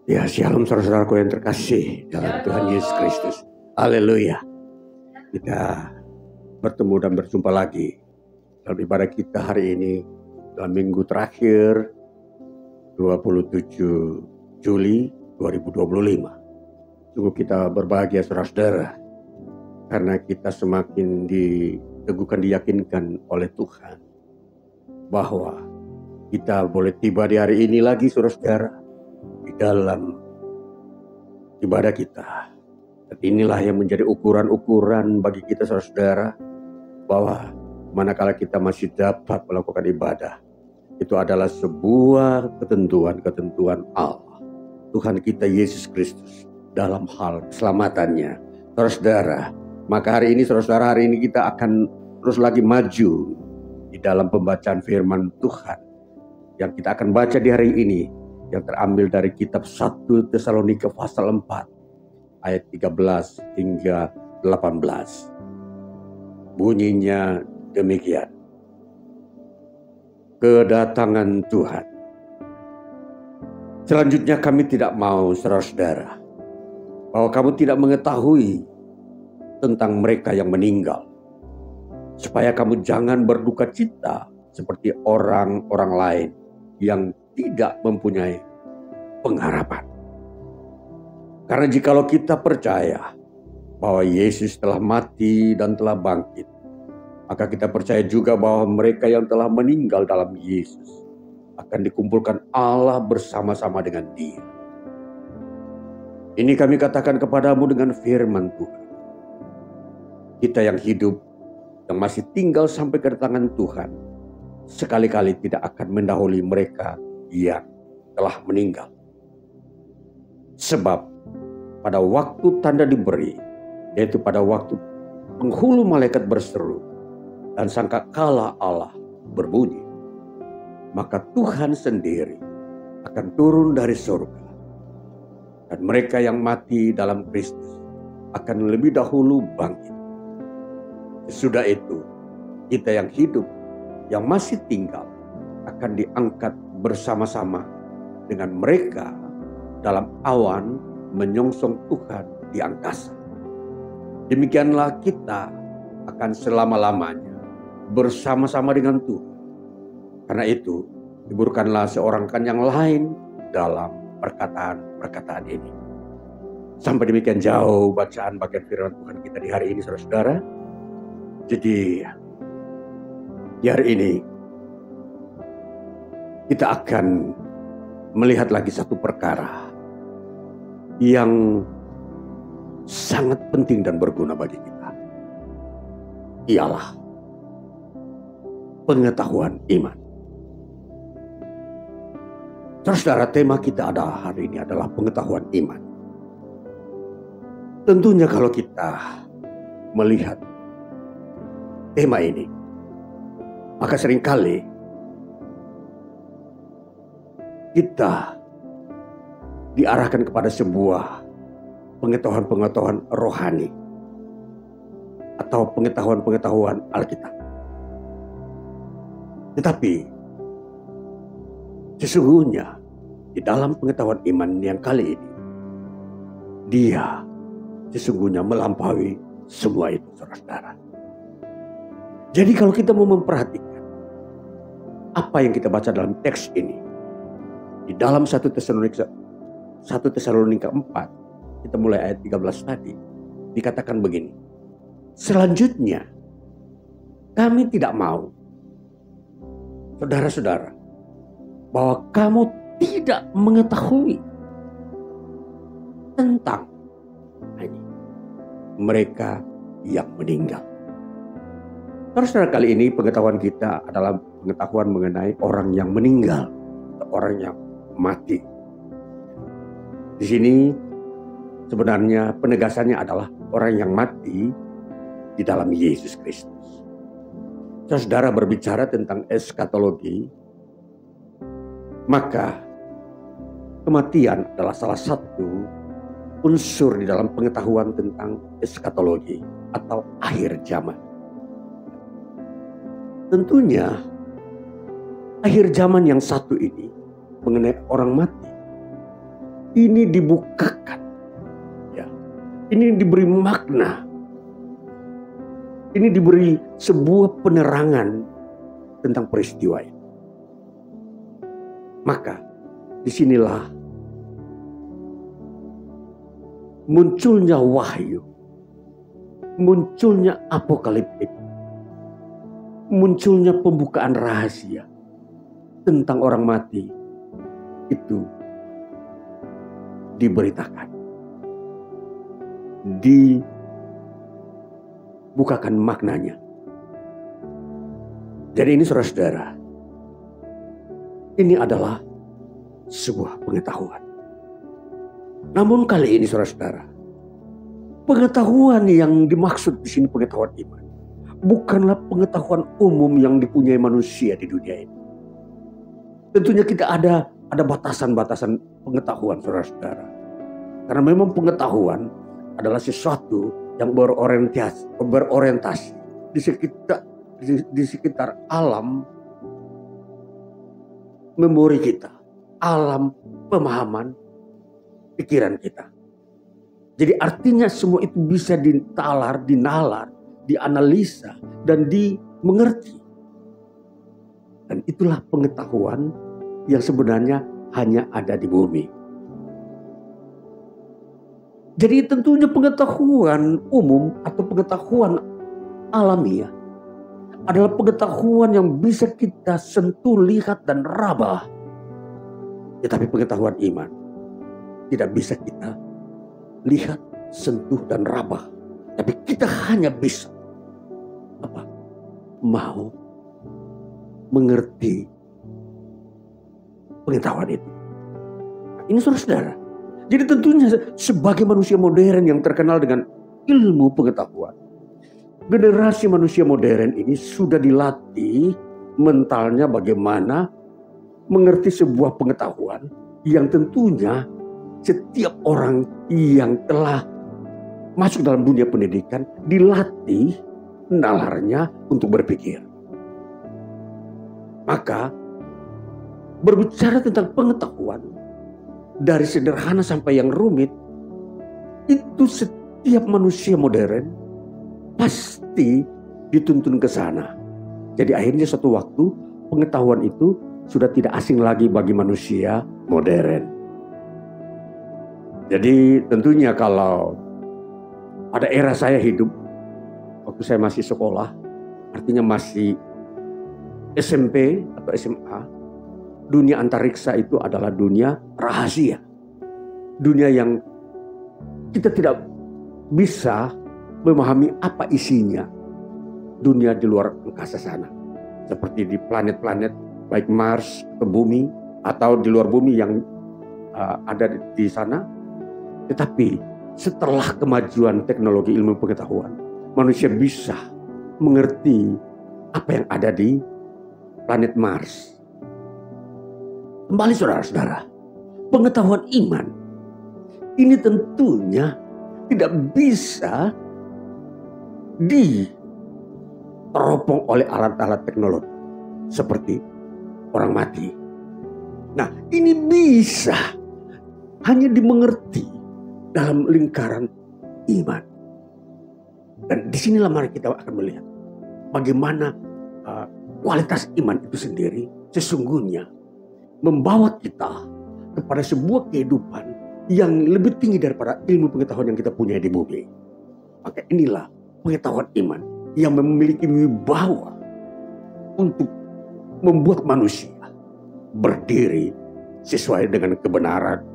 Ya, shalom saudara-saudaraku yang terkasih dalam Tuhan Yesus Kristus. Haleluya. Kita bertemu dan berjumpa lagi dalam ibadah kita hari ini dalam minggu terakhir 27 Juli 2025. Sungguh kita berbahagia saudara-saudara karena kita semakin diteguhkan, diyakinkan oleh Tuhan bahwa kita boleh tiba di hari ini lagi saudara-saudara di dalam ibadah kita. Dan inilah yang menjadi ukuran-ukuran bagi kita saudara-saudara bahwa manakala kita masih dapat melakukan ibadah, itu adalah sebuah ketentuan Allah, Tuhan kita Yesus Kristus dalam hal keselamatannya. Saudara-saudara, maka hari ini saudara-saudara, hari ini kita akan terus lagi maju di dalam pembacaan firman Tuhan yang kita akan baca di hari ini, yang terambil dari kitab 1 Tesalonika pasal 4 ayat 13 hingga 18. Bunyinya demikian. Kedatangan Tuhan. Selanjutnya kami tidak mau saudara-saudara bahwa kamu tidak mengetahui tentang mereka yang meninggal, supaya kamu jangan berduka cita seperti orang-orang lain yang tidak mempunyai pengharapan. Karena jikalau kita percaya bahwa Yesus telah mati dan telah bangkit, maka kita percaya juga bahwa mereka yang telah meninggal dalam Yesus akan dikumpulkan Allah bersama-sama dengan Dia. Ini kami katakan kepadamu dengan firman Tuhan. Kita yang hidup, yang masih tinggal sampai kedatangan Tuhan, sekali-kali tidak akan mendahului mereka yang telah meninggal. Sebab pada waktu tanda diberi, yaitu pada waktu penghulu malaikat berseru dan sangkakala Allah berbunyi, maka Tuhan sendiri akan turun dari surga, dan mereka yang mati dalam Kristus akan lebih dahulu bangkit. Sesudah itu, kita yang hidup, yang masih tinggal, akan diangkat bersama-sama dengan mereka dalam awan menyongsong Tuhan di angkasa. Demikianlah kita akan selama-lamanya bersama-sama dengan Tuhan. Karena itu, hiburkanlah seorang kan yang lain dalam perkataan-perkataan ini. Sampai demikian jauh bacaan bagian firman Tuhan kita di hari ini saudara-saudara. Jadi di hari ini kita akan melihat lagi satu perkara yang sangat penting dan berguna bagi kita. Ialah pengetahuan iman. Saudara, tema kita hari ini adalah pengetahuan iman. Tentunya kalau kita melihat tema ini, maka seringkali kita diarahkan kepada sebuah pengetahuan-pengetahuan rohani atau pengetahuan-pengetahuan Alkitab. Tetapi sesungguhnya di dalam pengetahuan iman yang kali ini, dia sesungguhnya melampaui semua itu saudara-saudara. Jadi kalau kita mau memperhatikan apa yang kita baca dalam teks ini, di dalam 1 Tesalonika 4, kita mulai ayat 13 tadi, dikatakan begini. Selanjutnya, kami tidak mau, saudara-saudara, bahwa kamu tidak mengetahui tentang mereka yang meninggal. Saudara, kali ini pengetahuan kita adalah pengetahuan mengenai orang yang meninggal, orang yang mati. Di sini sebenarnya penegasannya adalah orang yang mati di dalam Yesus Kristus. Saudara berbicara tentang eskatologi, maka kematian adalah salah satu unsur di dalam pengetahuan tentang eskatologi atau akhir zaman. Tentunya akhir zaman yang satu ini mengenai orang mati ini dibukakan. Ya. Ini diberi makna. Ini diberi sebuah penerangan tentang peristiwa ini. Maka disinilah munculnya wahyu, munculnya apokaliptik, munculnya pembukaan rahasia tentang orang mati itu diberitakan, dibukakan maknanya. Jadi ini saudara-saudara, ini adalah sebuah pengetahuan. Namun kali ini saudara-saudara, pengetahuan yang dimaksud di sini pengetahuan iman bukanlah pengetahuan umum yang dipunyai manusia di dunia ini. Tentunya kita ada batasan-batasan pengetahuan saudara-saudara. Karena memang pengetahuan adalah sesuatu yang berorientasi di sekitar alam memori kita, alam pemahaman pikiran kita. Jadi artinya semua itu bisa dinalar, dianalisa, dan dimengerti. Dan itulah pengetahuan yang sebenarnya hanya ada di bumi. Jadi tentunya pengetahuan umum atau pengetahuan alamiah adalah pengetahuan yang bisa kita sentuh, lihat, dan raba. Tetapi pengetahuan iman tidak bisa kita lihat, sentuh, dan raba. Tapi kita hanya bisa mau mengerti pengetahuan itu. Ini saudara-saudara. Jadi tentunya sebagai manusia modern yang terkenal dengan ilmu pengetahuan, generasi manusia modern ini sudah dilatih mentalnya bagaimana mengerti sebuah pengetahuan yang tentunya setiap orang yang telah masuk dalam dunia pendidikan dilatih nalarnya untuk berpikir. Maka berbicara tentang pengetahuan dari sederhana sampai yang rumit, itu setiap manusia modern pasti dituntun ke sana. Jadi akhirnya suatu waktu pengetahuan itu sudah tidak asing lagi bagi manusia modern. Jadi tentunya kalau pada era saya hidup, waktu saya masih sekolah, artinya masih SMP atau SMA, dunia antariksa itu adalah dunia rahasia. Dunia yang kita tidak bisa memahami apa isinya. Dunia di luar angkasa sana. Seperti di planet-planet baik Mars atau bumi atau di luar bumi yang ada di sana. Tetapi setelah kemajuan teknologi ilmu pengetahuan, manusia bisa mengerti apa yang ada di planet Mars. Kembali saudara-saudara, pengetahuan iman ini tentunya tidak bisa diteropong oleh alat-alat teknologi seperti orang mati. Nah, ini bisa hanya dimengerti dalam lingkaran iman. Dan disinilah mari kita akan melihat bagaimana kualitas iman itu sendiri sesungguhnya membawa kita kepada sebuah kehidupan yang lebih tinggi daripada ilmu pengetahuan yang kita punya di bumi. Maka inilah pengetahuan iman yang memiliki wibawa untuk membuat manusia berdiri sesuai dengan kebenaran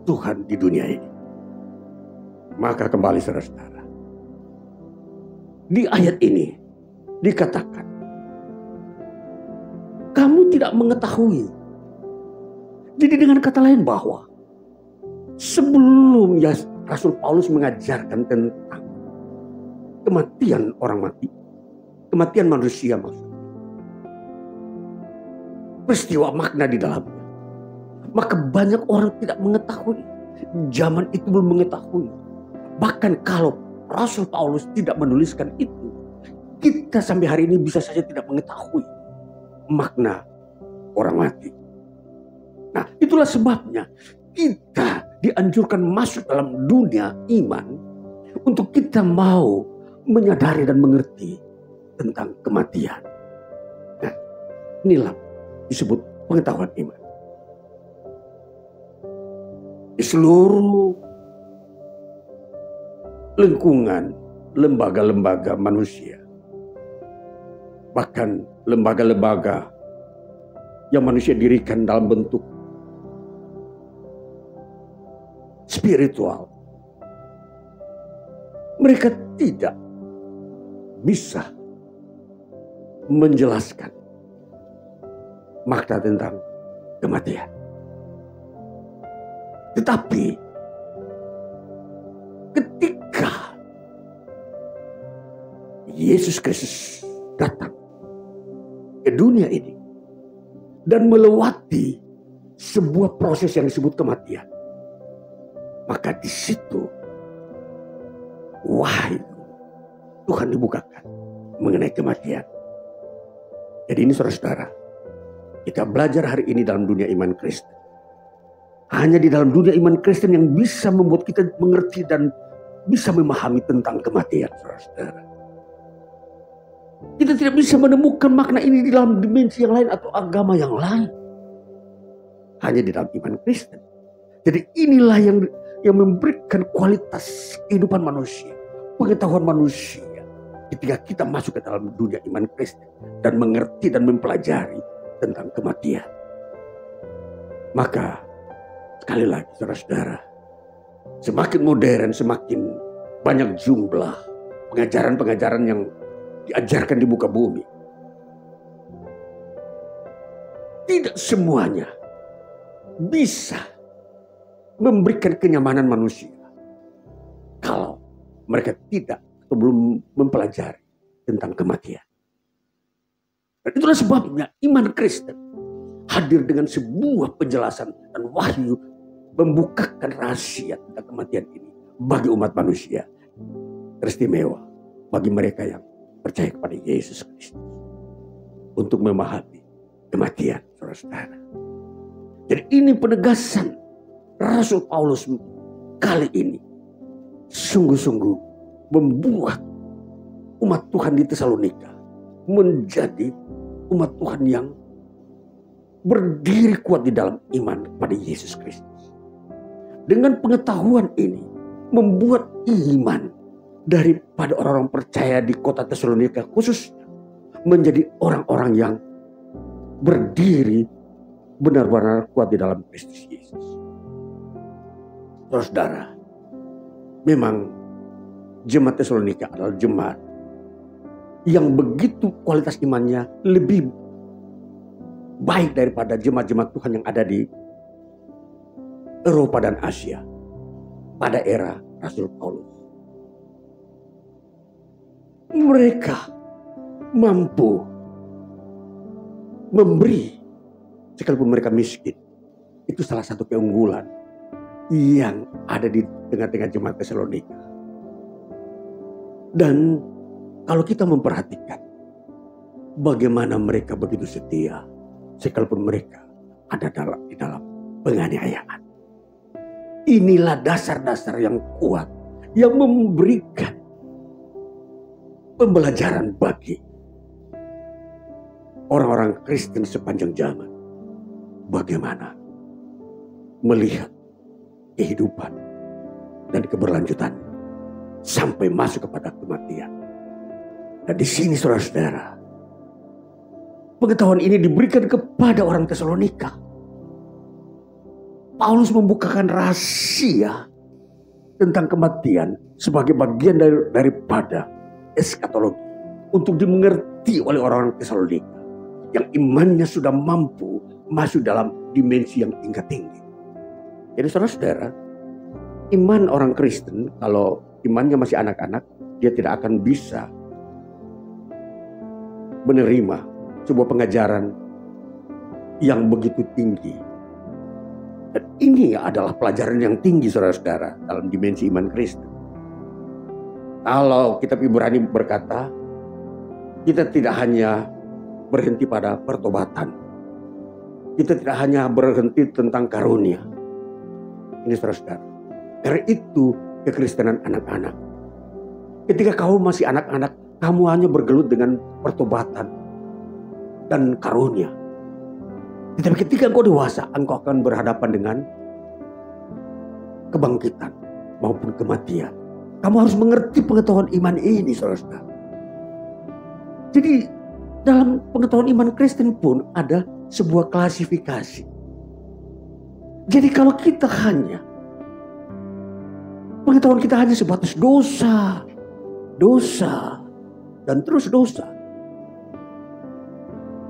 Tuhan di dunia ini. Maka kembali saudara-saudara, di ayat ini dikatakan, kamu tidak mengetahui. Jadi dengan kata lain bahwa sebelum Rasul Paulus mengajarkan tentang kematian orang mati, kematian manusia maksudnya, peristiwa makna di dalamnya, maka banyak orang tidak mengetahui. Zaman itu belum mengetahui. Bahkan kalau Rasul Paulus tidak menuliskan itu, kita sampai hari ini bisa saja tidak mengetahui makna orang mati. Nah, itulah sebabnya kita dianjurkan masuk dalam dunia iman untuk kita mau menyadari dan mengerti tentang kematian. Nah, inilah disebut pengetahuan iman. Di seluruh lingkungan lembaga-lembaga manusia, bahkan lembaga-lembaga yang manusia dirikan dalam bentuk spiritual, mereka tidak bisa menjelaskan makna tentang kematian. Tetapi ketika Yesus Kristus datang ke dunia ini dan melewati sebuah proses yang disebut kematian, maka di situ wahyu Tuhan dibukakan mengenai kematian. Jadi ini saudara-saudara, kita belajar hari ini dalam dunia iman Kristen. Hanya di dalam dunia iman Kristen yang bisa membuat kita mengerti dan bisa memahami tentang kematian, saudara-saudara. Kita tidak bisa menemukan makna ini di dalam dimensi yang lain atau agama yang lain. Hanya di dalam iman Kristen. Jadi inilah yang memberikan kualitas kehidupan manusia, pengetahuan manusia. Ketika kita masuk ke dalam dunia iman Kristen dan mengerti dan mempelajari tentang kematian. Maka sekali lagi saudara-saudara, semakin modern, semakin banyak jumlah pengajaran-pengajaran yang diajarkan di muka bumi. Tidak semuanya bisa memberikan kenyamanan manusia kalau mereka tidak atau belum mempelajari tentang kematian. Dan itulah sebabnya iman Kristen hadir dengan sebuah penjelasan dan wahyu membukakan rahasia tentang kematian ini bagi umat manusia. Teristimewa bagi mereka yang percaya kepada Yesus Kristus untuk memahami kematian, saudara-saudara. Jadi ini penegasan Rasul Paulus kali ini sungguh-sungguh membuat umat Tuhan di Tesalonika menjadi umat Tuhan yang berdiri kuat di dalam iman kepada Yesus Kristus. Dengan pengetahuan ini membuat iman daripada orang-orang percaya di kota Tesalonika khususnya menjadi orang-orang yang berdiri benar-benar kuat di dalam Kristus Yesus. Saudara, memang jemaat Tesalonika adalah jemaat yang begitu kualitas imannya lebih baik daripada jemaat-jemaat Tuhan yang ada di Eropa dan Asia pada era Rasul Paulus. Mereka mampu memberi sekalipun mereka miskin. Itu salah satu keunggulan yang ada di tengah-tengah jemaat Tesalonika. Dan kalau kita memperhatikan bagaimana mereka begitu setia sekalipun mereka ada di dalam penganiayaan. Inilah dasar-dasar yang kuat yang memberikan pembelajaran bagi orang-orang Kristen sepanjang zaman. Bagaimana melihat kehidupan dan keberlanjutan sampai masuk kepada kematian. Dan di sini saudara-saudara, pengetahuan ini diberikan kepada orang Tesalonika. Paulus membukakan rahasia tentang kematian sebagai bagian daripada eskatologi untuk dimengerti oleh orang Tesalonika yang imannya sudah mampu masuk dalam dimensi yang tingkat tinggi. Jadi saudara-saudara, iman orang Kristen kalau imannya masih anak-anak, dia tidak akan bisa menerima sebuah pengajaran yang begitu tinggi. Dan ini adalah pelajaran yang tinggi saudara-saudara dalam dimensi iman Kristen. Kalau kitab Ibrani berkata, kita tidak hanya berhenti pada pertobatan. Kita tidak hanya berhenti tentang karunia. Ini saudara-saudara. Karena itu kekristenan anak-anak. Ketika kau masih anak-anak, kamu hanya bergelut dengan pertobatan dan karunia. Tetapi ketika engkau dewasa, engkau akan berhadapan dengan kebangkitan maupun kematian. Kamu harus mengerti pengetahuan iman ini, saudara-saudara. Jadi dalam pengetahuan iman Kristen pun ada sebuah klasifikasi. Jadi kalau kita hanya pengetahuan kita hanya sebatas dosa, dan terus dosa.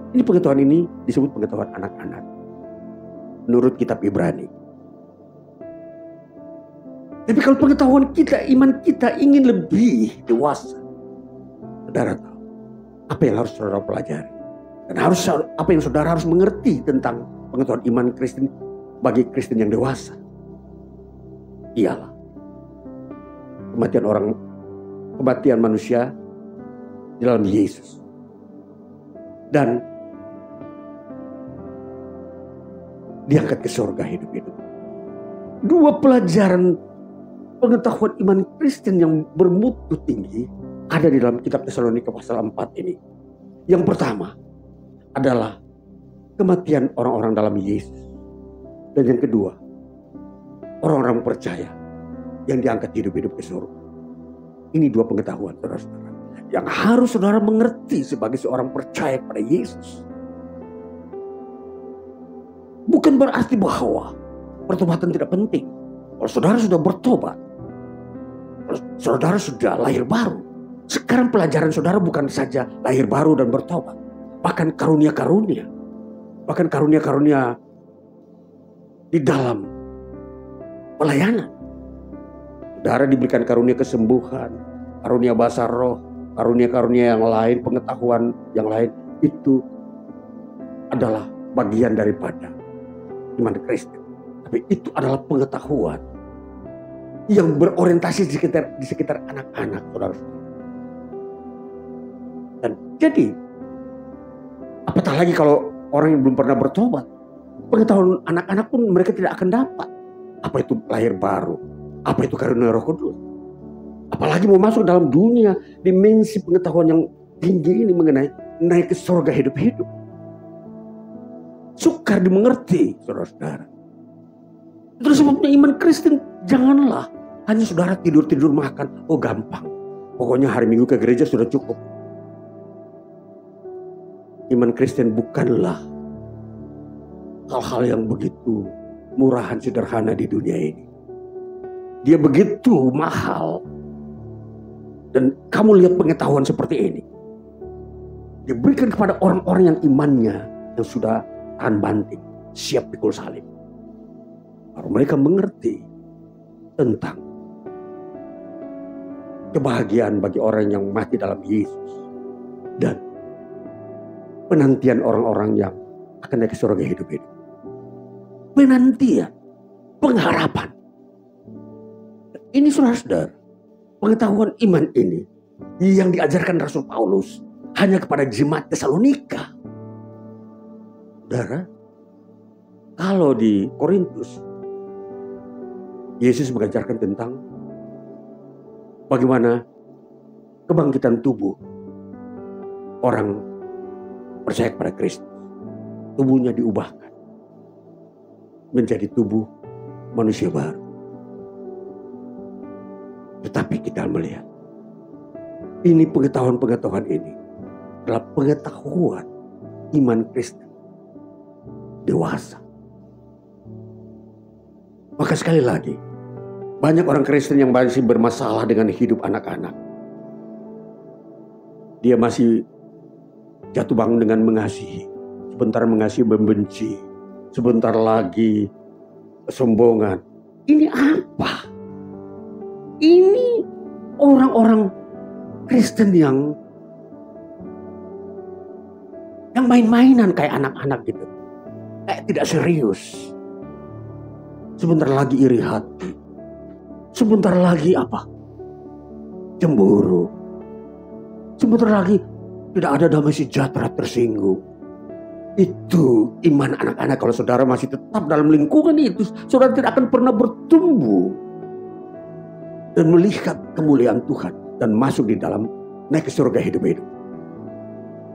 Ini pengetahuan ini disebut pengetahuan anak-anak. Menurut kitab Ibrani. Tapi kalau pengetahuan kita, iman kita ingin lebih dewasa. Saudara tahu apa yang harus saudara pelajari. Dan apa yang saudara harus mengerti tentang pengetahuan iman Kristen bagi Kristen yang dewasa. Ialah kematian manusia di dalam Yesus. Dan diangkat ke surga hidup-hidup. Dua pelajaran pengetahuan iman Kristen yang bermutu tinggi ada di dalam kitab Tesalonika pasal 4 ini. Yang pertama adalah kematian orang-orang dalam Yesus. Dan yang kedua, orang-orang percaya yang diangkat hidup-hidup ke surga. Ini dua pengetahuan saudara-saudara yang harus saudara mengerti sebagai seorang percaya kepada Yesus. Bukan berarti bahwa pertobatan tidak penting. Kalau saudara sudah bertobat, saudara sudah lahir baru. Sekarang pelajaran saudara bukan saja lahir baru dan bertobat. Bahkan karunia-karunia. Bahkan karunia-karunia di dalam pelayanan. Saudara diberikan karunia kesembuhan, karunia bahasa roh, karunia-karunia yang lain, pengetahuan yang lain. Itu adalah bagian daripada iman Kristen. Tapi itu adalah pengetahuan yang berorientasi di sekitar anak-anak, saudara-saudara. Dan jadi, apatah lagi kalau orang yang belum pernah bertobat, pengetahuan anak-anak pun mereka tidak akan dapat. Apa itu lahir baru? Apa itu karunia Roh Kudus? Apalagi mau masuk dalam dunia dimensi pengetahuan yang tinggi ini mengenai naik ke surga hidup-hidup. Sukar dimengerti, saudara-saudara. Terus sebabnya iman Kristen janganlah hanya saudara tidur-tidur makan. Oh gampang. Pokoknya hari Minggu ke gereja sudah cukup. Iman Kristen bukanlah hal-hal yang begitu murahan sederhana di dunia ini. Dia begitu mahal. Dan kamu lihat pengetahuan seperti ini. Diberikan kepada orang-orang yang imannya yang sudah tahan banting, siap pikul salib. Baru mereka mengerti tentang kebahagiaan bagi orang yang mati dalam Yesus. Dan penantian orang-orang yang akan naik ke surga hidup-hidup. Penantian, pengharapan. Ini saudara-saudara, pengetahuan iman ini yang diajarkan Rasul Paulus hanya kepada jemaat Tesalonika. Saudara, kalau di Korintus, Yesus mengajarkan tentang bagaimana kebangkitan tubuh orang percaya kepada Kristus. Tubuhnya diubahkan menjadi tubuh manusia baru. Tetapi kita melihat ini pengetahuan ini adalah pengetahuan iman Kristen dewasa. Maka sekali lagi, banyak orang Kristen yang masih bermasalah dengan hidup anak-anak. Dia masih jatuh bangun dengan mengasihi, sebentar mengasihi membenci, sebentar lagi kesombongan. Ini apa? Ini orang-orang Kristen yang main-mainan kayak anak-anak gitu. Kayak tidak serius. Sebentar lagi iri hati. Sebentar lagi apa? Cemburu. Sebentar lagi tidak ada damai sejahtera, tersinggung. Itu iman anak-anak. Kalau saudara masih tetap dalam lingkungan itu, saudara tidak akan pernah bertumbuh dan melihat kemuliaan Tuhan dan masuk di dalam naik ke surga hidup-hidup.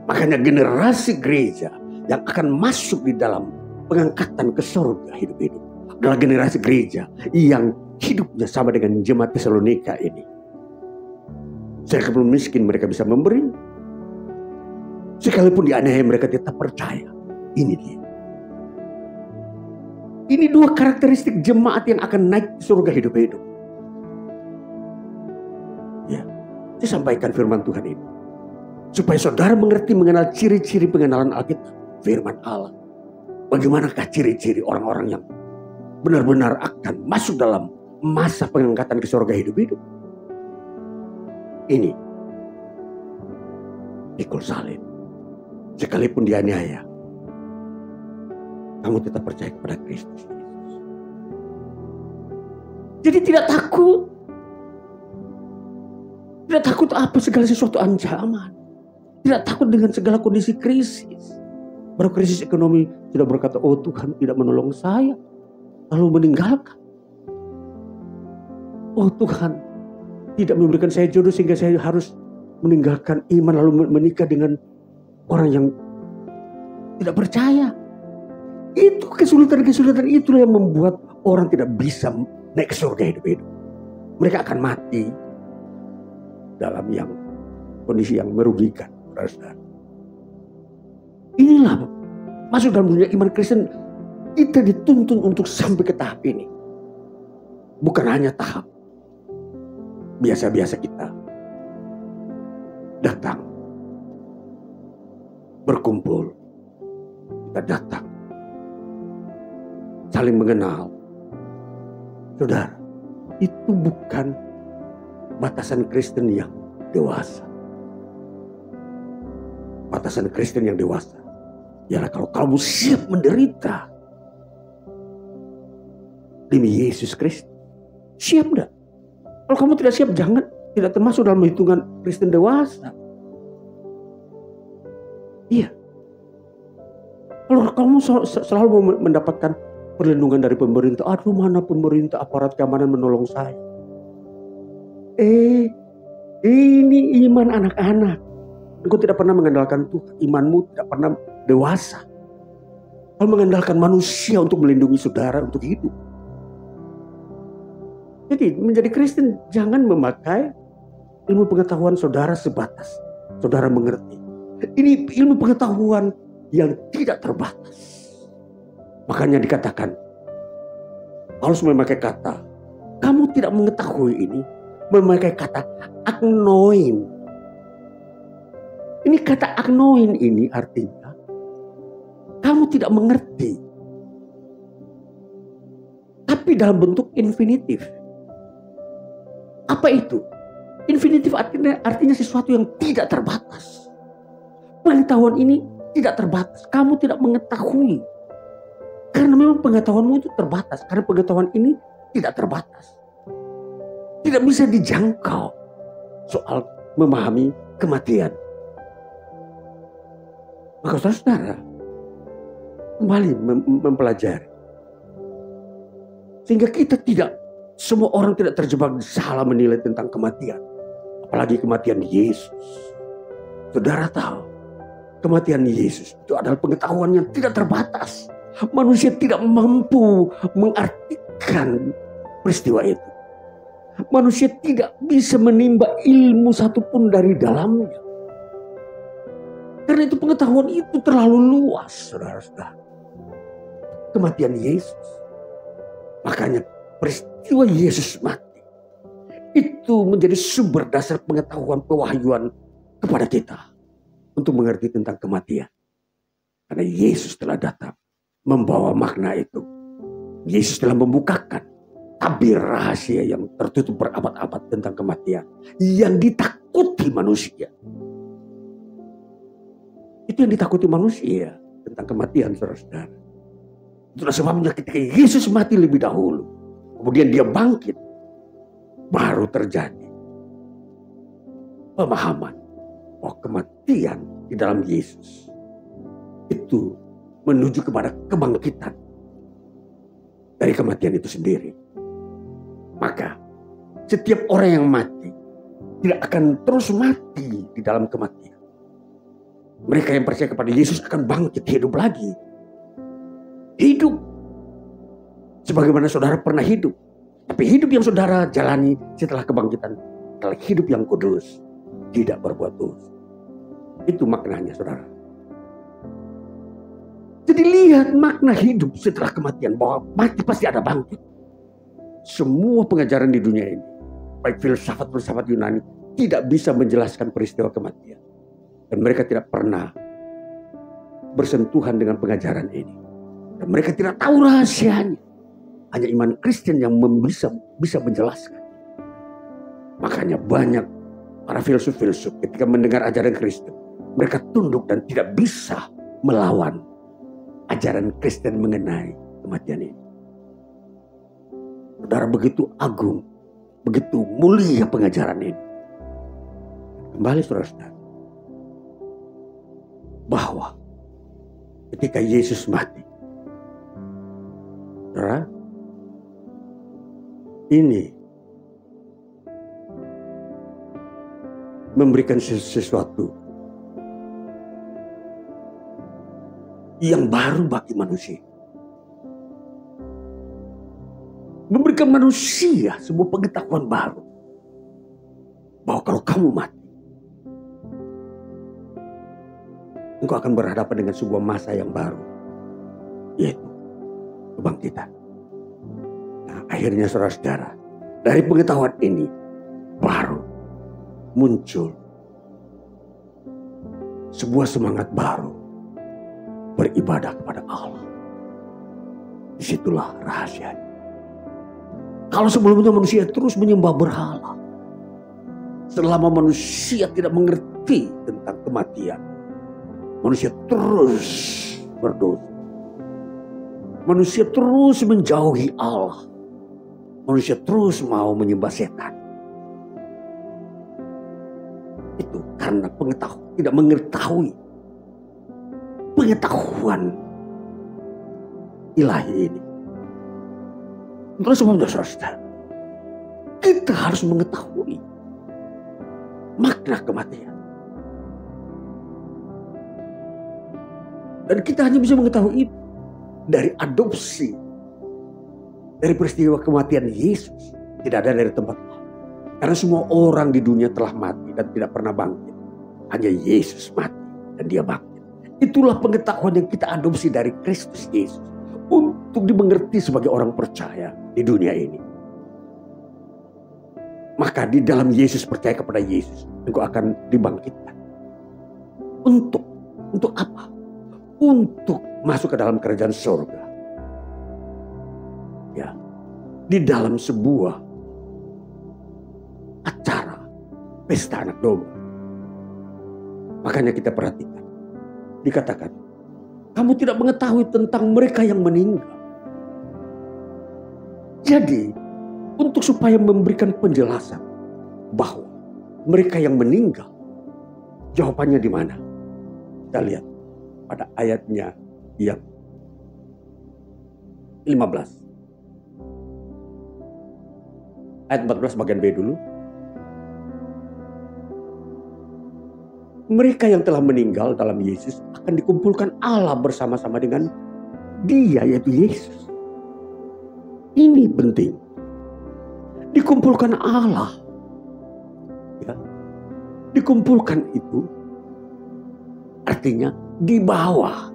Makanya generasi gereja yang akan masuk di dalam pengangkatan ke surga hidup-hidup adalah generasi gereja yang hidupnya sama dengan jemaat Tesalonika ini. Sekalipun miskin mereka bisa memberi, sekalipun dianiaya mereka tetap percaya. Ini dia. Ini dua karakteristik jemaat yang akan naik ke surga hidup-hidup. Ya, saya sampaikan firman Tuhan ini supaya saudara mengerti mengenal ciri-ciri pengenalan Alkitab, firman Allah. Bagaimanakah ciri-ciri orang-orang yang benar-benar akan masuk dalam masa pengangkatan ke surga hidup-hidup? Ini pikul salib. Sekalipun dianiaya, kamu tetap percaya kepada Kristus. Jadi tidak takut. Tidak takut apa segala sesuatu ancaman. Tidak takut dengan segala kondisi krisis. Baru krisis ekonomi tidak berkata, oh Tuhan tidak menolong saya. Lalu meninggalkan. Oh Tuhan tidak memberikan saya jodoh sehingga saya harus meninggalkan iman lalu menikah dengan orang yang tidak percaya. Itu kesulitan-kesulitan itulah yang membuat orang tidak bisa naik ke surga hidup-hidup. Mereka akan mati dalam yang kondisi yang merugikan. Inilah masuk dalam dunia iman Kristen. Kita dituntun untuk sampai ke tahap ini. Bukan hanya tahap biasa-biasa kita datang, berkumpul, kita datang, saling mengenal. Saudara, itu bukan batasan Kristen yang dewasa. Batasan Kristen yang dewasa ialah kalau kamu siap menderita demi Yesus Kristus. Siap enggak? Kalau kamu tidak siap, jangan, tidak termasuk dalam hitungan Kristen dewasa. Iya. Kalau kamu selalu mendapatkan perlindungan dari pemerintah, aduh mana pemerintah, aparat keamanan menolong saya. Ini iman anak-anak. Engkau tidak pernah mengandalkan Tuhan, imanmu tidak pernah dewasa. Kau mengandalkan manusia untuk melindungi saudara untuk hidup. Jadi menjadi Kristen jangan memakai ilmu pengetahuan saudara sebatas saudara mengerti. Ini ilmu pengetahuan yang tidak terbatas. Makanya dikatakan, Paulus memakai kata, kamu tidak mengetahui ini, memakai kata agnoin. Ini kata agnoin ini artinya kamu tidak mengerti. Tapi dalam bentuk infinitif. Apa itu? Infinitif artinya sesuatu yang tidak terbatas. Pengetahuan ini tidak terbatas. Kamu tidak mengetahui. Karena memang pengetahuanmu itu terbatas. Karena pengetahuan ini tidak terbatas. Tidak bisa dijangkau soal memahami kematian. Maka saudara kembali mempelajari. Sehingga kita tidak, semua orang tidak terjebak salah menilai tentang kematian. Apalagi kematian Yesus. Saudara tahu, kematian Yesus itu adalah pengetahuan yang tidak terbatas. Manusia tidak mampu mengartikan peristiwa itu. Manusia tidak bisa menimba ilmu satupun dari dalamnya. Karena itu pengetahuan itu terlalu luas, saudara-saudara. Kematian Yesus. Makanya peristiwa Yesus mati. Itu menjadi sumber dasar pengetahuan pewahyuan kepada kita. Untuk mengerti tentang kematian. Karena Yesus telah datang membawa makna itu. Yesus telah membukakan tabir rahasia yang tertutup berabad-abad tentang kematian. Yang ditakuti manusia. Itu yang ditakuti manusia tentang kematian, saudara-saudara. Itulah sebabnya ketika Yesus mati lebih dahulu, kemudian dia bangkit, baru terjadi pemahaman bahwa kematian di dalam Yesus itu menuju kepada kebangkitan dari kematian itu sendiri. Maka setiap orang yang mati tidak akan terus mati di dalam kematian. Mereka yang percaya kepada Yesus akan bangkit hidup lagi. Hidup sebagaimana saudara pernah hidup. Tapi hidup yang saudara jalani setelah kebangkitan adalah hidup yang kudus, tidak berbuat dosa. Itu maknanya, saudara. Jadi lihat makna hidup setelah kematian, bahwa mati pasti ada bangkit. Semua pengajaran di dunia ini, baik filsafat-filsafat Yunani, tidak bisa menjelaskan peristiwa kematian. Dan mereka tidak pernah bersentuhan dengan pengajaran ini. Dan mereka tidak tahu rahasianya. Hanya iman Kristen yang bisa menjelaskan. Makanya banyak para filsuf-filsuf ketika mendengar ajaran Kristen, mereka tunduk dan tidak bisa melawan ajaran Kristen mengenai kematian ini. Saudara, begitu agung, begitu mulia pengajaran ini. Kembali saudara-saudara, bahwa ketika Yesus mati, saudara, ini memberikan sesuatu yang baru bagi manusia. Memberikan manusia sebuah pengetahuan baru. Bahwa kalau kamu mati, engkau akan berhadapan dengan sebuah masa yang baru. Yaitu kebangkitan. Nah, akhirnya saudara-saudara, dari pengetahuan ini baru muncul sebuah semangat baru beribadah kepada Allah. Disitulah rahasianya. Kalau sebelumnya manusia terus menyembah berhala, selama manusia tidak mengerti tentang kematian, manusia terus berdosa. Manusia terus menjauhi Allah. Manusia terus mau menyembah setan. Itu karena tidak mengetahui pengetahuan ilahi ini. Terus sebabnya saudara, kita harus mengetahui makna kematian. Dan kita hanya bisa mengetahui itu dari adopsi, dari peristiwa kematian Yesus. Tidak ada dari tempat lain. Karena semua orang di dunia telah mati dan tidak pernah bangkit. Hanya Yesus mati dan dia bangkit. Itulah pengetahuan yang kita adopsi dari Kristus Yesus. Untuk dimengerti sebagai orang percaya di dunia ini. Maka di dalam Yesus, percaya kepada Yesus, engkau akan dibangkitkan. Untuk apa? Untuk masuk ke dalam kerajaan surga. Ya, di dalam sebuah acara pesta anak domba. Makanya kita perhatikan, dikatakan, kamu tidak mengetahui tentang mereka yang meninggal. Jadi, untuk supaya memberikan penjelasan bahwa mereka yang meninggal, jawabannya di mana? Kita lihat pada ayatnya yang 15. Ayat 14 bagian B dulu. Mereka yang telah meninggal dalam Yesus akan dikumpulkan Allah bersama-sama dengan Dia, yaitu Yesus. Ini penting. Dikumpulkan Allah. Ya. Dikumpulkan itu artinya dibawa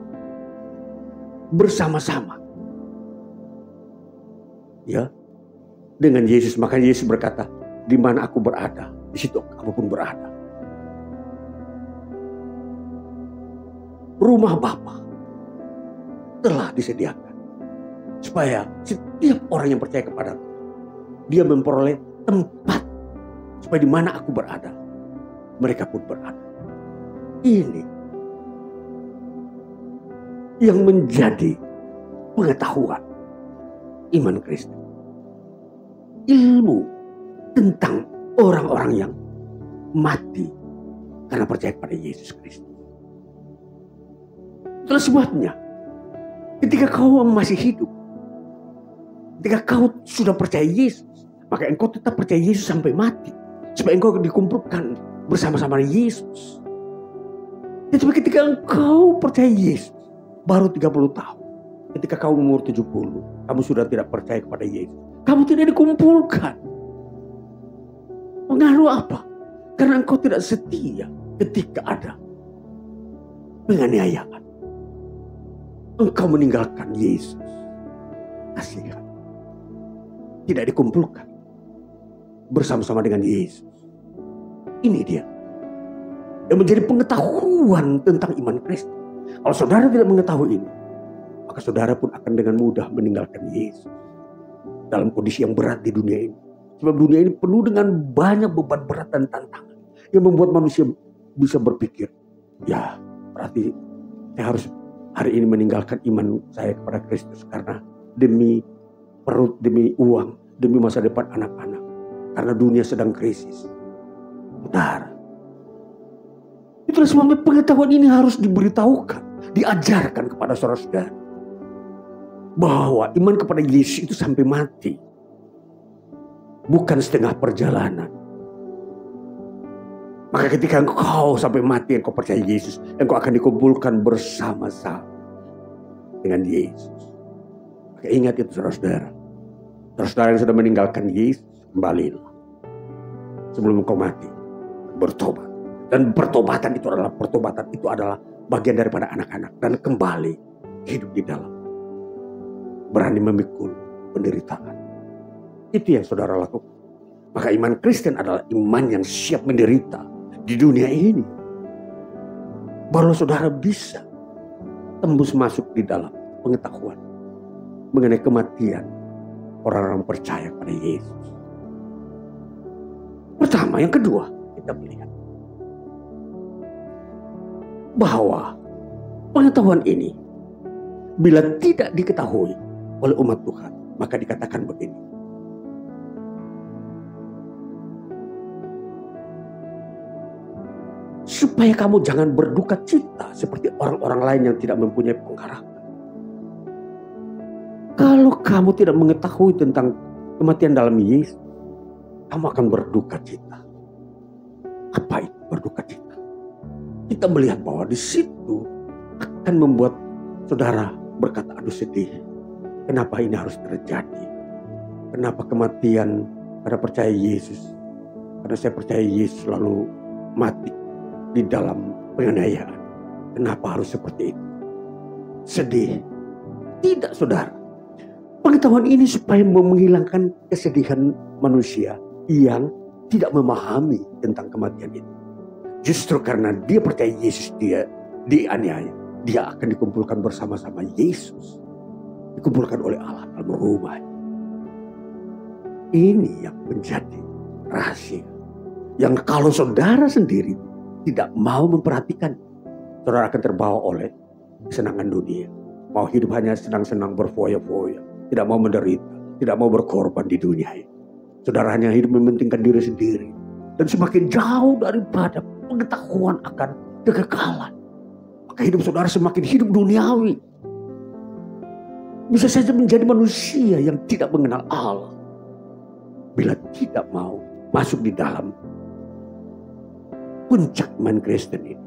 bersama-sama. Ya. Dengan Yesus, maka Yesus berkata, di mana aku berada, di situ kamu pun berada. Rumah Bapa telah disediakan supaya setiap orang yang percaya kepadaku, dia memperoleh tempat supaya di mana aku berada, mereka pun berada. Ini yang menjadi pengetahuan iman Kristen. Ilmu tentang orang-orang yang mati karena percaya kepada Yesus Kristus. Itulah sebabnya Ketika kau masih hidup, ketika kau sudah percaya Yesus, maka engkau tetap percaya Yesus sampai mati. Supaya engkau dikumpulkan bersama-sama Yesus. Tetapi ketika engkau percaya Yesus, baru 30 tahun. Ketika kau umur 70, kamu sudah tidak percaya kepada Yesus. Kamu tidak dikumpulkan. Pengaruh apa? Karena engkau tidak setia ketika ada penganiayaan. Engkau meninggalkan Yesus. Kasihan. Tidak dikumpulkan bersama-sama dengan Yesus. Ini dia yang menjadi pengetahuan tentang iman Kristen. Kalau saudara tidak mengetahui ini, maka saudara pun akan dengan mudah meninggalkan Yesus dalam kondisi yang berat di dunia ini. Sebab dunia ini penuh dengan banyak beban berat dan tantangan yang membuat manusia bisa berpikir, ya berarti saya harus hari ini meninggalkan iman saya kepada Kristus karena demi perut, demi uang, demi masa depan anak-anak. Karena dunia sedang krisis. Benar. Itulah sebabnya pengetahuan ini harus diberitahukan, diajarkan kepada saudara-saudara. Bahwa iman kepada Yesus itu sampai mati. Bukan setengah perjalanan. Maka ketika engkau sampai mati, engkau percaya Yesus, engkau akan dikumpulkan bersama-sama dengan Yesus. Maka ingat itu saudara-saudara. Saudara-saudara yang sudah meninggalkan Yesus, kembalilah. Sebelum engkau mati, bertobat. Dan pertobatan itu adalah bagian daripada anak-anak. Dan kembali hidup di dalam. Berani memikul penderitaan. Itu yang saudara lakukan. Maka iman Kristen adalah iman yang siap menderita di dunia ini. Baru saudara bisa tembus masuk di dalam pengetahuan mengenai kematian orang-orang percaya pada Yesus. Pertama, yang kedua, kita melihat bahwa pengetahuan ini bila tidak diketahui oleh umat Tuhan, maka dikatakan begini. Supaya kamu jangan berduka cita seperti orang-orang lain yang tidak mempunyai pengharapan. Kalau kamu tidak mengetahui tentang kematian dalam Yesus, kamu akan berduka cita. Apa itu berduka cita? Kita melihat bahwa di situ akan membuat saudara berkata, aduh sedih. Kenapa ini harus terjadi? Kenapa kematian pada percaya Yesus? Karena saya percaya Yesus lalu mati di dalam penganiayaan. Kenapa harus seperti itu? Sedih. Tidak saudara. Pengetahuan ini supaya menghilangkan kesedihan manusia yang tidak memahami tentang kematian itu. Justru karena dia percaya Yesus, dia dianiaya, dia akan dikumpulkan bersama-sama Yesus. Dikumpulkan oleh Allah dalam rumahnya. Ini yang menjadi rahasia. Yang kalau saudara sendiri tidak mau memperhatikan, saudara akan terbawa oleh kesenangan dunia. Mau hidup hanya senang-senang berfoya-foya. Tidak mau menderita. Tidak mau berkorban di dunia ini. Saudara hanya hidup mementingkan diri sendiri. Dan semakin jauh daripada pengetahuan akan kekekalan. Maka hidup saudara semakin hidup duniawi. Bisa saja menjadi manusia yang tidak mengenal Allah. Bila tidak mau masuk di dalam puncak iman Kristen ini.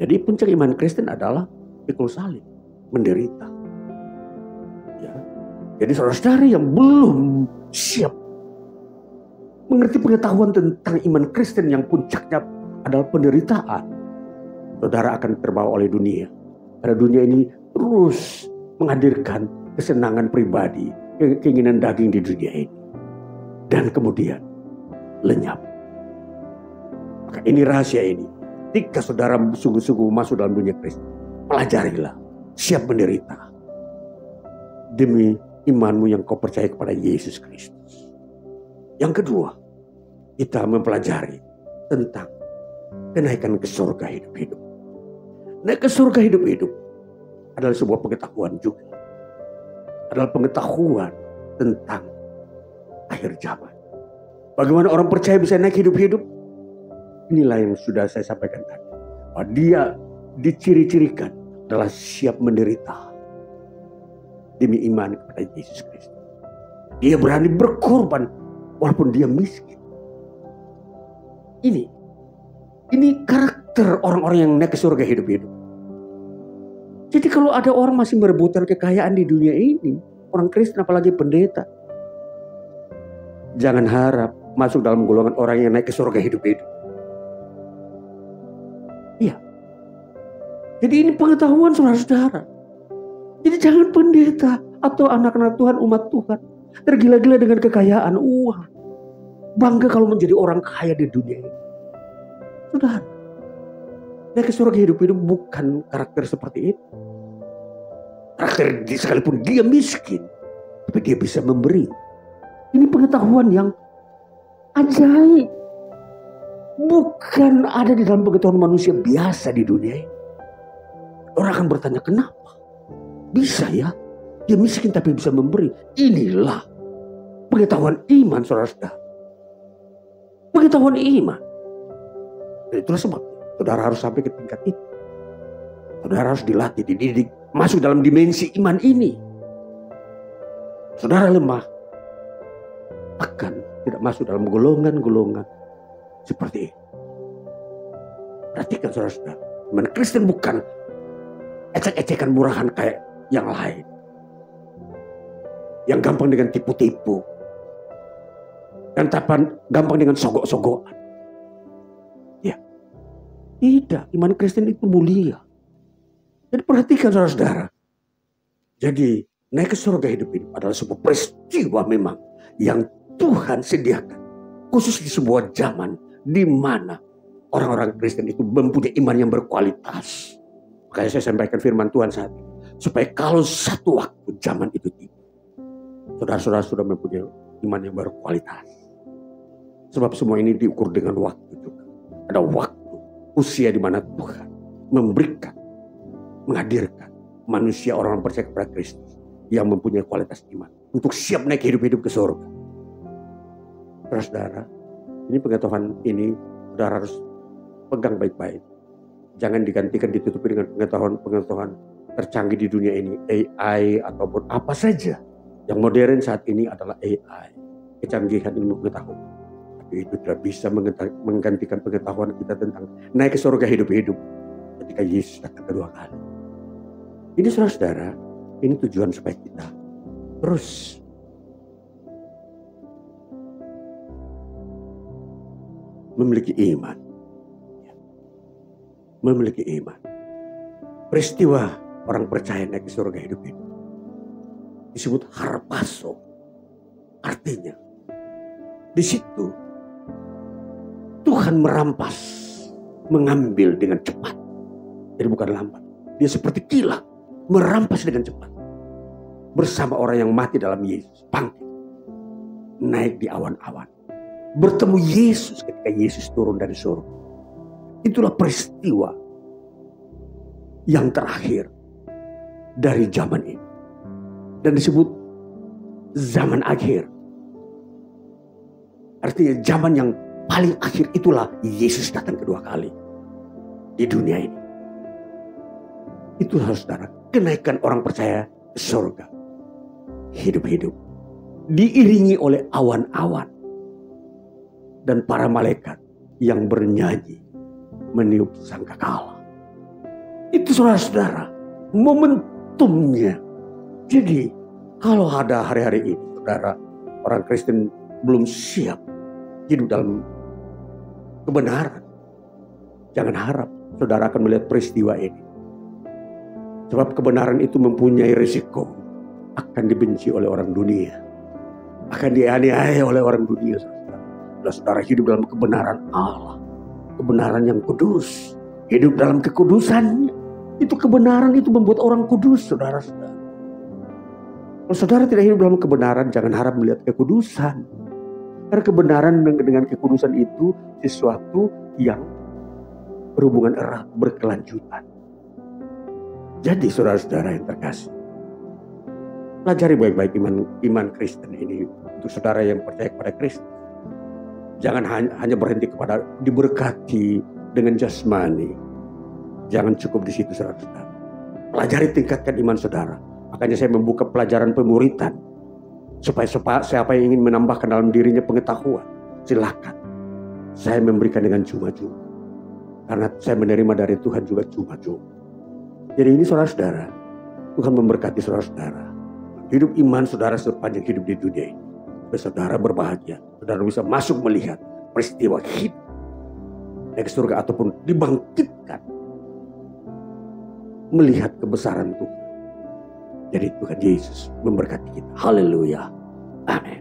Jadi puncak iman Kristen adalah pikul salib, menderita. Ya. Jadi saudara-saudara yang belum siap mengerti pengetahuan tentang iman Kristen yang puncaknya adalah penderitaan, saudara akan terbawa oleh dunia. Karena dunia ini terus menghadirkan kesenangan pribadi, keinginan daging di dunia ini. Dan kemudian lenyap. Maka ini rahasia ini. Ketika saudara sungguh-sungguh masuk dalam dunia Kristen, pelajarilah, siap menderita. Demi imanmu yang kau percaya kepada Yesus Kristus. Yang kedua, kita mempelajari tentang kenaikan ke surga hidup-hidup. Naik ke surga hidup-hidup adalah sebuah pengetahuan juga. Adalah pengetahuan tentang akhir zaman. Bagaimana orang percaya bisa naik hidup-hidup? Inilah yang sudah saya sampaikan tadi. Bahwa dia diciri-cirikan adalah siap menderita demi iman kepada Yesus Kristus. Dia berani berkorban walaupun dia miskin. Ini karakter orang-orang yang naik ke surga hidup-hidup. Jadi kalau ada orang masih merebutkan kekayaan di dunia ini, orang Kristen apalagi pendeta, jangan harap masuk dalam golongan orang yang naik ke surga hidup-hidup. Iya. Jadi ini pengetahuan saudara-saudara. Jadi jangan pendeta atau anak-anak Tuhan, umat Tuhan tergila-gila dengan kekayaan uang. Bangga kalau menjadi orang kaya di dunia ini. Saudara, naik ke surga hidup-hidup bukan karakter seperti itu. Karakter sekalipun dia miskin, tapi dia bisa memberi. Ini pengetahuan yang ajaib. Bukan ada di dalam pengetahuan manusia biasa di dunia ini. Orang akan bertanya, kenapa? Bisa ya? Dia miskin tapi bisa memberi. Inilah pengetahuan iman, saudara-saudara. Pengetahuan iman. Dan itulah sebab saudara harus sampai ke tingkat itu. Saudara harus dilatih, dididik, masuk dalam dimensi iman ini. Saudara lemah, akan tidak masuk dalam golongan-golongan seperti ini. Perhatikan saudara-saudara, iman Kristen bukan ecek-ecekan murahan kayak yang lain. Yang gampang dengan tipu-tipu. Dan gampang dengan sogok-sogokan. Ya. Tidak, iman Kristen itu mulia. Jadi perhatikan saudara-saudara. Jadi naik ke surga hidup-hidup adalah sebuah peristiwa memang yang Tuhan sediakan. Khusus di sebuah zaman di mana orang-orang Kristen itu mempunyai iman yang berkualitas. Makanya saya sampaikan firman Tuhan saat ini. Supaya kalau satu waktu zaman itu tiba, saudara-saudara sudah mempunyai iman yang berkualitas. Sebab semua ini diukur dengan waktu juga. Ada waktu, usia di mana Tuhan menghadirkan manusia orang percaya kepada Kristus yang mempunyai kualitas iman untuk siap naik hidup-hidup ke surga. Saudara, ini pengetahuan ini saudara harus pegang baik-baik. Jangan digantikan, ditutupi dengan pengetahuan tercanggih di dunia ini, AI ataupun apa saja. Yang modern saat ini adalah AI, kecanggihan ilmu pengetahuan. Tapi itu tidak bisa menggantikan pengetahuan kita tentang naik ke surga hidup-hidup ketika Yesus datang kedua kali. Ini saudara-saudara, ini tujuan supaya kita terus memiliki iman. Memiliki iman. Peristiwa orang percaya naik ke surga hidup-hidup disebut harpazo. Artinya di situ Tuhan merampas, mengambil dengan cepat. Jadi bukan lambat. Dia seperti kilat, merampas dengan cepat. Bersama orang yang mati dalam Yesus, bangkit, naik di awan-awan. Bertemu Yesus ketika Yesus turun dari surga. Itulah peristiwa yang terakhir dari zaman ini. Dan disebut zaman akhir. Artinya zaman yang paling akhir itulah Yesus datang kedua kali di dunia ini. Itulah saudara, kenaikan orang percaya ke surga. Hidup-hidup. Diiringi oleh awan-awan. Dan para malaikat yang bernyanyi meniup sangkakala. Itu saudara-saudara, momentumnya. Jadi kalau ada hari-hari ini saudara, orang Kristen belum siap hidup dalam kebenaran, jangan harap saudara akan melihat peristiwa ini. Sebab kebenaran itu mempunyai risiko akan dibenci oleh orang dunia, akan dianiaya oleh orang dunia. Saudara hidup dalam kebenaran Allah, kebenaran yang kudus, hidup dalam kekudusannya. Itu kebenaran itu membuat orang kudus, saudara-saudara. Kalau saudara tidak hidup dalam kebenaran, jangan harap melihat kekudusan. Karena kebenaran dengan kekudusan itu sesuatu yang berhubungan erat, berkelanjutan. Jadi saudara-saudara yang terkasih, pelajari baik-baik iman Kristen ini untuk saudara yang percaya kepada Kristus. Jangan hanya berhenti kepada diberkati dengan jasmani. Jangan cukup di situ saudara-saudara. Pelajari, tingkatkan iman saudara. Makanya saya membuka pelajaran pemuritan. Supaya siapa yang ingin menambahkan dalam dirinya pengetahuan, silakan. Saya memberikan dengan cuma-cuma. Karena saya menerima dari Tuhan juga cuma-cuma. Jadi ini saudara-saudara, Tuhan memberkati saudara-saudara. Hidup iman saudara sepanjang hidup di dunia ini. Saudara berbahagia. Saudara bisa masuk melihat peristiwa hidup naik surga ataupun dibangkitkan. Melihat kebesaran Tuhan. Jadi Tuhan Yesus memberkati kita. Haleluya. Amin.